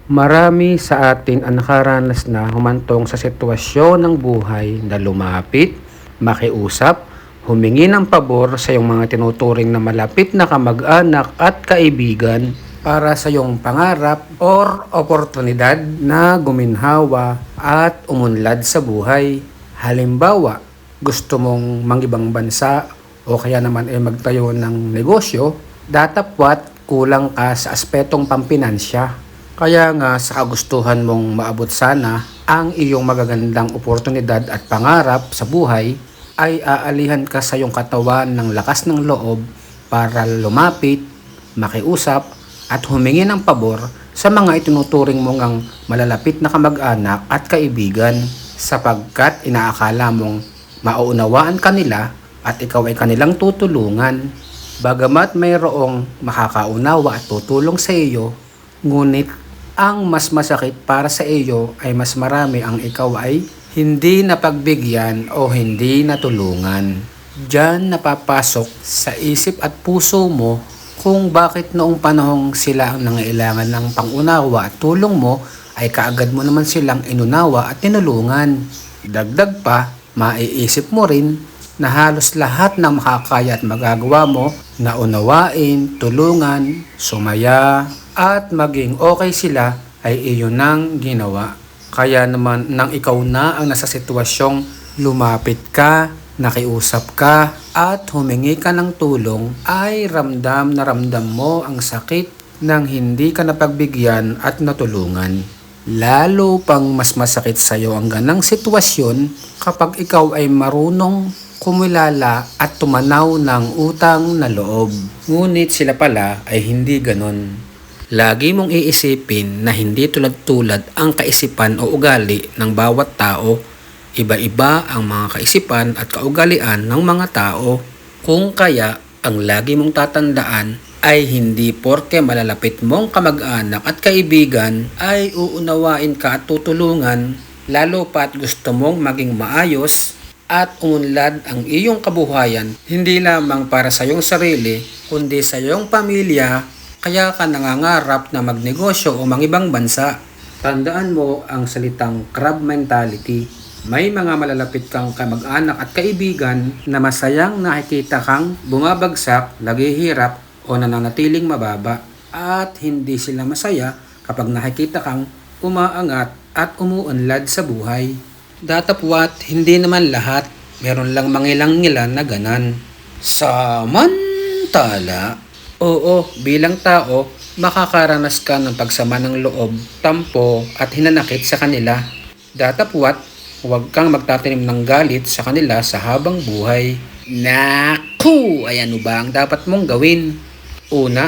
Marami sa atin ang nakaranas na humantong sa sitwasyon ng buhay na lumapit, makiusap, humingi ng pabor sa iyong mga tinuturing na malapit na kamag-anak at kaibigan para sa iyong pangarap or oportunidad na guminhawa at umunlad sa buhay. Halimbawa, gusto mong mangibang bansa o kaya naman ay magtayo ng negosyo, datapwat kulang ka sa aspetong pampinansya. Kaya nga sa kagustuhan mong maabot sana ang iyong magagandang oportunidad at pangarap sa buhay, ay aalihan ka sa iyong katawan ng lakas ng loob para lumapit, makiusap at humingi ng pabor sa mga itinuturing mong ang malalapit na kamag-anak at kaibigan, sapagkat inaakala mong mauunawaan kanila at ikaw ay kanilang tutulungan. Bagamat mayroong makakaunawa at tutulong sa iyo, ngunit ang mas masakit para sa iyo ay mas marami ang ikaw ay hindi napagbigyan o hindi natulungan. Diyan napapasok sa isip at puso mo kung bakit noong panahong sila ang nangailangan ng pangunawa at tulong mo ay kaagad mo naman silang inunawa at tinulungan. Dagdag pa, maiisip mo rin na halos lahat ng makakaya at magagawa mo na unawain, tulungan, sumaya, at maging okay sila ay iyon nang ginawa. Kaya naman nang ikaw na ang nasa sitwasyong lumapit ka, nakiusap ka, at humingi ka ng tulong, ay ramdam na ramdam mo ang sakit ng hindi ka napagbigyan at natulungan. Lalo pang mas masakit sa iyo ang ganang sitwasyon kapag ikaw ay marunong kumilala at tumanaw ng utang na loob. Ngunit sila pala ay hindi ganon. Lagi mong iisipin na hindi tulad-tulad ang kaisipan o ugali ng bawat tao. Iba-iba ang mga kaisipan at kaugalian ng mga tao. Kung kaya, ang lagi mong tatandaan ay hindi porke malalapit mong kamag-anak at kaibigan ay uunawain ka at tutulungan, lalo pa at gusto mong maging maayos at umunlad ang iyong kabuhayan, hindi lamang para sa iyong sarili, kundi sa iyong pamilya. Kaya ka nangangarap na magnegosyo o mangibang bansa. Tandaan mo ang salitang crab mentality. May mga malalapit kang kamag-anak at kaibigan na masayang nakikita kang bumabagsak, naghihirap o nananatiling mababa. At hindi sila masaya kapag nakikita kang umaangat at umuunlad sa buhay. Datapwat, hindi naman lahat. Meron lang mangilang-ngilan na ganan. Samantala, oo, bilang tao, makakaranas ka ng pagsama ng loob, tampo at hinanakit sa kanila. Datapwat, huwag kang magtatanim ng galit sa kanila sa habang buhay. Naku! Ay ano ba ang dapat mong gawin? Una,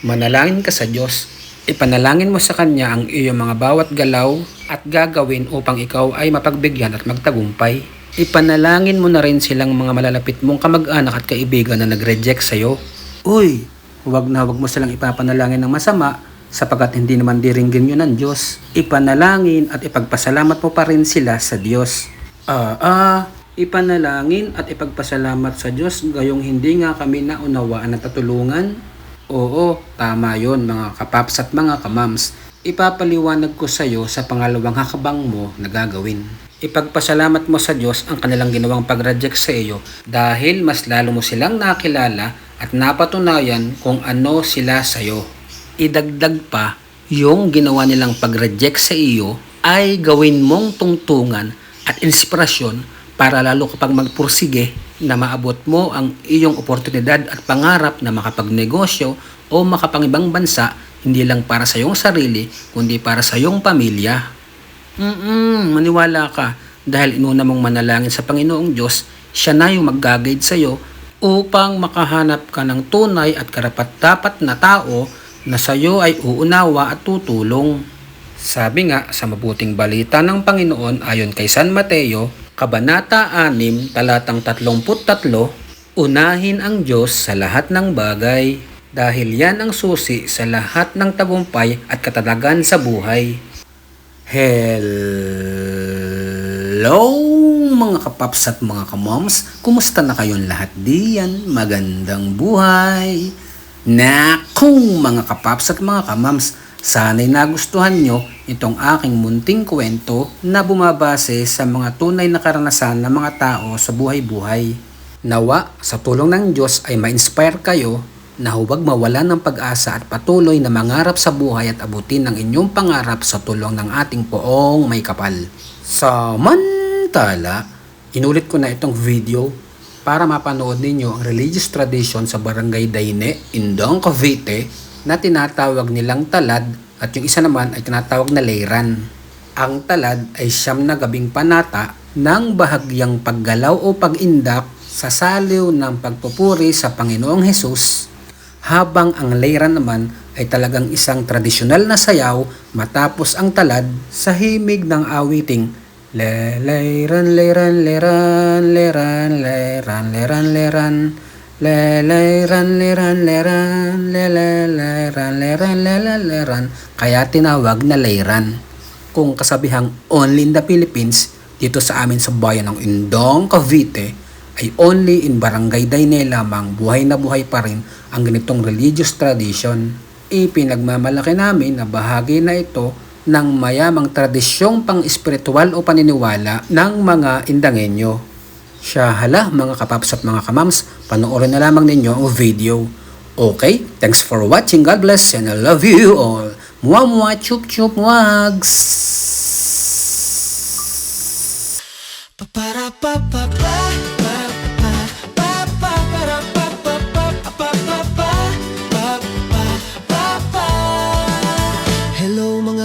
manalangin ka sa Diyos. Ipanalangin mo sa Kanya ang iyong mga bawat galaw at gagawin upang ikaw ay mapagbigyan at magtagumpay. Ipanalangin mo na rin silang mga malalapit mong kamag-anak at kaibigan na nag-reject sa'yo. Uy! Huwag mo silang ipapanalangin ng masama sapagkat hindi naman diringgin yun ng Diyos. Ipanalangin at ipagpasalamat mo pa rin sila sa Diyos. Ipanalangin at ipagpasalamat sa Diyos gayong hindi nga kami naunawaan at tatulungan? Oo, tama yon mga kapaps at mga kamams. Ipapaliwanag ko sa iyo sa pangalawang hakbang mo na gagawin. Ipagpasalamat mo sa Diyos ang kanilang ginawang pag-reject sa iyo dahil mas lalo mo silang nakilala at napatunayan kung ano sila sa iyo. Idagdag pa, yung ginawa nilang pag-reject sa iyo ay gawin mong tungtungan at inspirasyon para lalo kapag magpursige na maabot mo ang iyong oportunidad at pangarap na makapagnegosyo o makapangibang bansa, hindi lang para sa iyong sarili kundi para sa iyong pamilya. Maniwala ka dahil inuna mong manalangin sa Panginoong Diyos, siya na yung mag-guide sa iyo upang makahanap ka ng tunay at karapat-dapat na tao na sa iyo ay uunawa at tutulong. Sabi nga sa mabuting balita ng Panginoon ayon kay San Mateo, Kabanata 6, talatang 33, unahin ang Diyos sa lahat ng bagay dahil yan ang susi sa lahat ng tagumpay at katatagan sa buhay. Hello mga kapaps at mga kamoms, kumusta na kayong lahat diyan? Magandang buhay! Naku mga kapaps at mga kamams, Sana'y nagustuhan nyo itong aking munting kwento na bumabase sa mga tunay na karanasan ng mga tao sa buhay-buhay. Nawa, sa tulong ng Diyos ay ma-inspire kayo na huwag mawalan ng pag-asa at patuloy na mangarap sa buhay at abutin ang inyong pangarap sa tulong ng ating Poong May Kapal. Samantala, inulit ko na itong video para mapanood ninyo ang religious tradition sa Barangay Daine, Indang, Cavite na tinatawag nilang talad at yung isa naman ay tinatawag na layran. Ang talad ay siyam na gabing panata ng bahagyang paggalaw o pag-indak sa saliw ng pagpupuri sa Panginoong Hesus, habang ang layran naman ay talagang isang tradisyonal na sayaw matapos ang talad sa himig ng awiting Layran, layran, layran, layran, layran, layran, layran, layran, layran, layran, layran, layran, layran, kaya tinawag na layran. Kung kasabihang only in the Philippines, dito sa amin sa bayan ng Indang, Cavite, ay only in Barangay Daine lamang buhay na buhay pa rin ang ganitong religious tradition. Ipinagmamalaki namin na bahagi na ito ng mayamang tradisyong pang-espiritual o paniniwala ng mga Indangenyo. Hala mga kapaps at mga kamams, panoorin na lamang ninyo ang video. Okay, thanks for watching. God bless and I love you all. Mwah mwah, chup chup, wags!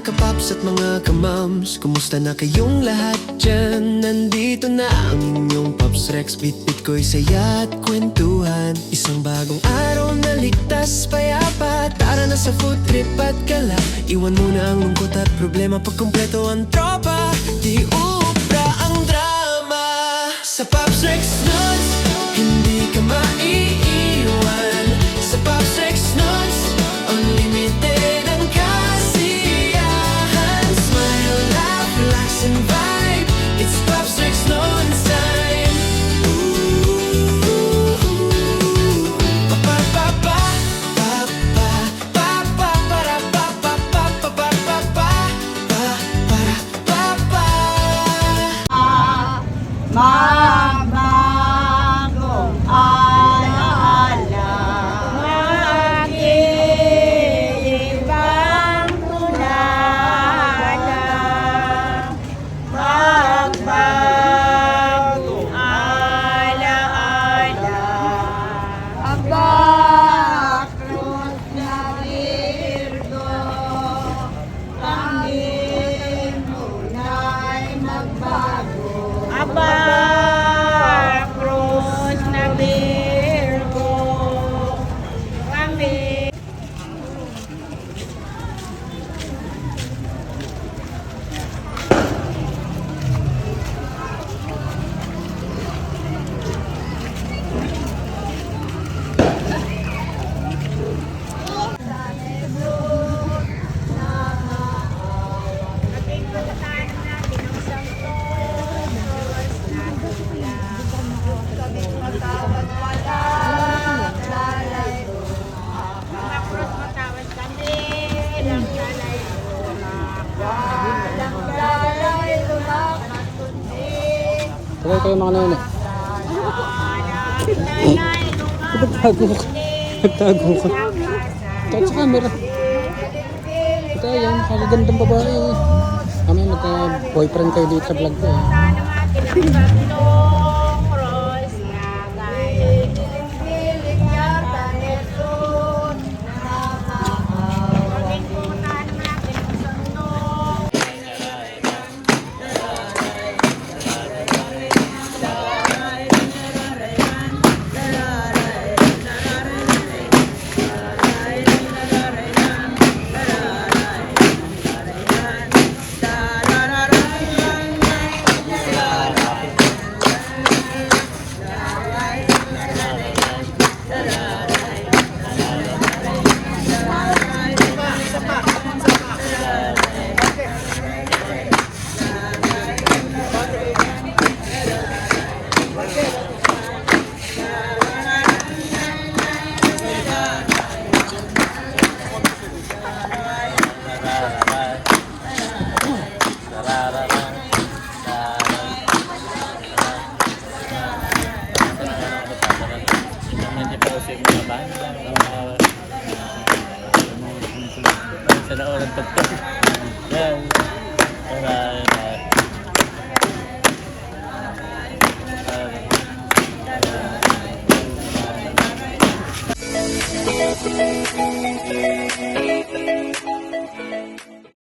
Kapaps at mga kamams, kumusta na kayong lahat dyan? Nandito na ang inyong Pops Rex. Bit-bit ko'y saya at kwentuhan. Isang bagong araw na ligtas, payapa. Tara na sa food trip at gala. Iwan mo na ang lungkot at problema. Pag kumpleto ang tropa, di ubra ang drama. Sa Pops Rex Nuts, hindi ka maiiwan. Sa Pops Rex Nuts, unlimited ang and vibe. It's Pops Rex Nuts time. Pa pa pa pa pa pa pa para pa pa pa pa pa pa pa para pa pa. Magbagong alaala, mag-iibang tulala. Magbagong alaala, ang bakrut na Virgo, ang imunay magbago. Ang bakrut na Virgo, kami. Tagay kayo mga nana. Nagtago ka. Nagtago ka. Kahit sa camera. Ito yan, kagagandang babae. Kami magka-boyfriend kayo dito sa vlog ko eh. yung mga banda, sa naorang tugtog. Yan. Para